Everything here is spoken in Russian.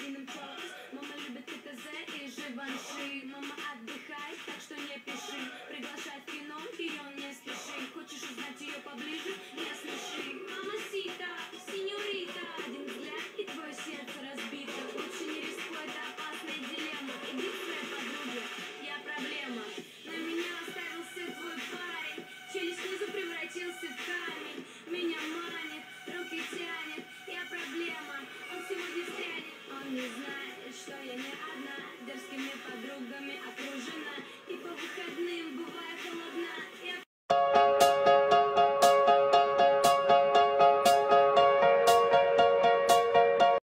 магазином Чокс. Мама любит ТТЗ и Живанши. Мама отдыхает, так что не пиши. Приглашать в кино, ее не спеши. Хочешь узнать ее поближе? Не смеши. Мама Сита, сеньорита, один взгляд и твое сердце разбито. Лучше не рискуй, это опасная дилемма. Иди к своей подруге, я проблема. На меня оставился твой парень. Челюсть снизу превратился в камень. Меня манит, руки тянет, я проблема. Он сегодня стрянет. Он не знает, что я не одна. Дерзкими подругами окружена.